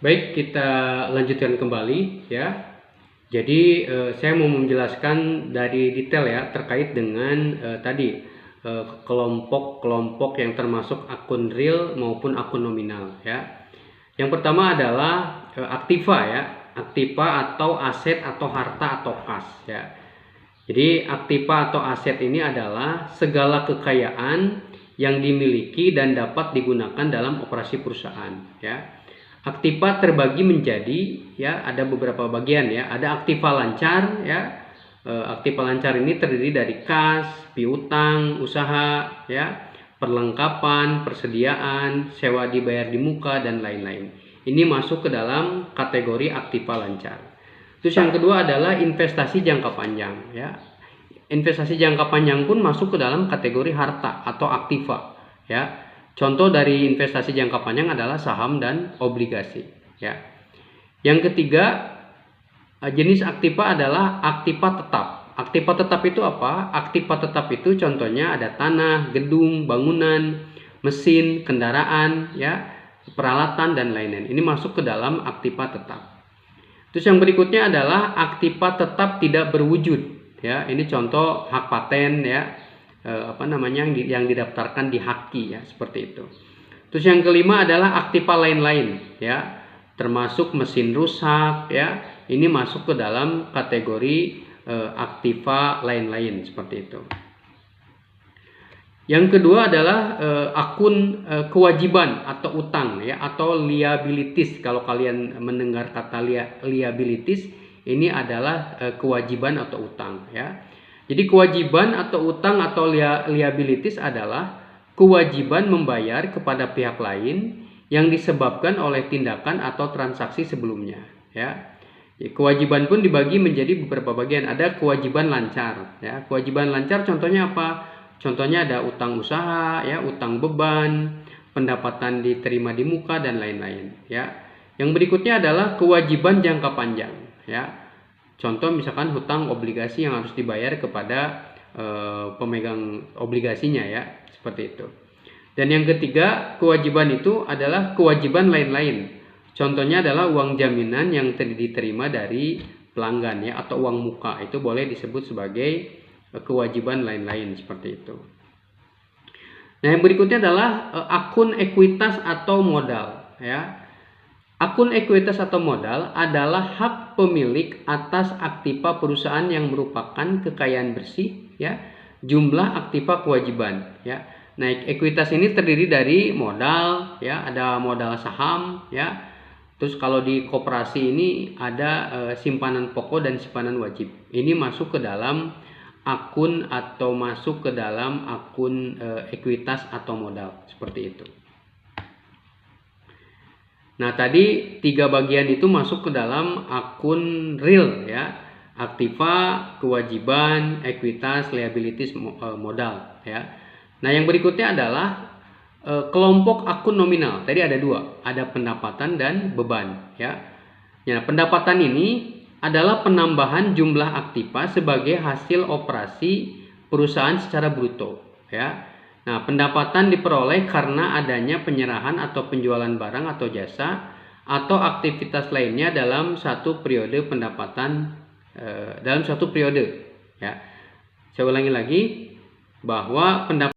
Baik, kita lanjutkan kembali ya. Jadi saya mau menjelaskan dari detail ya terkait dengan tadi kelompok-kelompok yang termasuk akun real maupun akun nominal ya. Yang pertama adalah aktiva ya, aktiva atau aset atau harta atau kas ya. Jadi aktiva atau aset ini adalah segala kekayaan yang dimiliki dan dapat digunakan dalam operasi perusahaan ya. Aktiva terbagi menjadi ya ada beberapa bagian ya. Ada aktiva lancar ya. Aktiva lancar ini terdiri dari kas, piutang, usaha ya, perlengkapan, persediaan, sewa dibayar di muka dan lain-lain. Ini masuk ke dalam kategori aktiva lancar. Terus yang kedua adalah investasi jangka panjang ya. Investasi jangka panjang pun masuk ke dalam kategori harta atau aktiva ya. Contoh dari investasi jangka panjang adalah saham dan obligasi ya. Yang ketiga, jenis aktiva adalah aktiva tetap. Aktiva tetap itu apa? Aktiva tetap itu contohnya ada tanah, gedung, bangunan, mesin, kendaraan ya, peralatan dan lain-lain. Ini masuk ke dalam aktiva tetap. Terus yang berikutnya adalah aktiva tetap tidak berwujud ya. Ini contoh hak paten ya, yang didaftarkan di Haki ya, seperti itu. Terus yang kelima adalah aktiva lain-lain ya, termasuk mesin rusak ya. Ini masuk ke dalam kategori aktiva lain-lain seperti itu. Yang kedua adalah akun kewajiban atau utang ya, atau liabilities. Kalau kalian mendengar kata liabilities, ini adalah kewajiban atau utang ya. Jadi kewajiban atau utang atau liabilities adalah kewajiban membayar kepada pihak lain yang disebabkan oleh tindakan atau transaksi sebelumnya ya. Kewajiban pun dibagi menjadi beberapa bagian. Ada kewajiban lancar ya. Kewajiban lancar contohnya apa? Contohnya ada utang usaha ya, utang beban, pendapatan diterima di muka dan lain-lain ya. Yang berikutnya adalah kewajiban jangka panjang ya. Contoh misalkan hutang obligasi yang harus dibayar kepada pemegang obligasinya ya, seperti itu. Dan yang ketiga, kewajiban itu adalah kewajiban lain-lain. Contohnya adalah uang jaminan yang diterima dari pelanggan ya, atau uang muka. Itu boleh disebut sebagai kewajiban lain-lain seperti itu. Nah, yang berikutnya adalah akun ekuitas atau modal ya. Akun ekuitas atau modal adalah hak pemilik atas aktiva perusahaan yang merupakan kekayaan bersih ya, jumlah aktiva kewajiban ya. Nah, ekuitas ini terdiri dari modal ya, ada modal saham ya. Terus kalau di koperasi ini ada simpanan pokok dan simpanan wajib. Ini masuk ke dalam akun atau masuk ke dalam akun ekuitas atau modal seperti itu. Nah, tadi tiga bagian itu masuk ke dalam akun real ya. Aktiva, kewajiban, ekuitas, liabilities, modal ya. Nah, yang berikutnya adalah kelompok akun nominal. Tadi ada dua, ada pendapatan dan beban ya. Nah, pendapatan ini adalah penambahan jumlah aktiva sebagai hasil operasi perusahaan secara bruto ya. Nah, pendapatan diperoleh karena adanya penyerahan atau penjualan barang atau jasa atau aktivitas lainnya dalam satu periode pendapatan dalam satu periode ya. Saya ulangi lagi bahwa pendapatan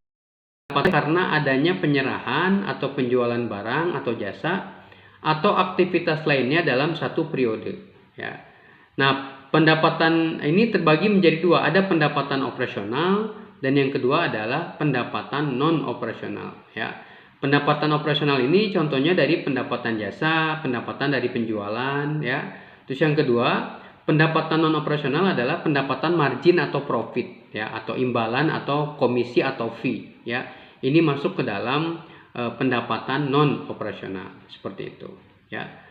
karena adanya penyerahan atau penjualan barang atau jasa atau aktivitas lainnya dalam satu periode ya. Nah, pendapatan ini terbagi menjadi dua, ada pendapatan operasional dan yang kedua adalah pendapatan non operasional ya. Pendapatan operasional ini contohnya dari pendapatan jasa, pendapatan dari penjualan ya. Terus yang kedua, pendapatan non operasional adalah pendapatan margin atau profit ya, atau imbalan atau komisi atau fee ya. Ini masuk ke dalam pendapatan non operasional seperti itu ya.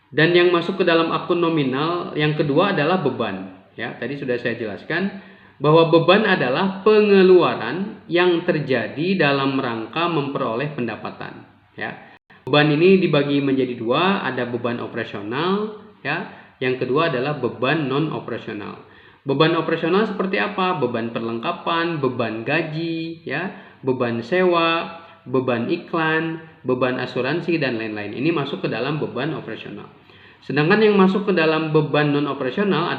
Dan yang masuk ke dalam akun nominal yang kedua adalah beban ya. Tadi sudah saya jelaskan bahwa beban adalah pengeluaran yang terjadi dalam rangka memperoleh pendapatan ya. Beban ini dibagi menjadi dua, ada beban operasional ya, yang kedua adalah beban non operasional. Beban operasional seperti apa? Beban perlengkapan, beban gaji ya, beban sewa, beban iklan, beban asuransi, dan lain-lain. Ini masuk ke dalam beban operasional. Sedangkan yang masuk ke dalam beban non operasional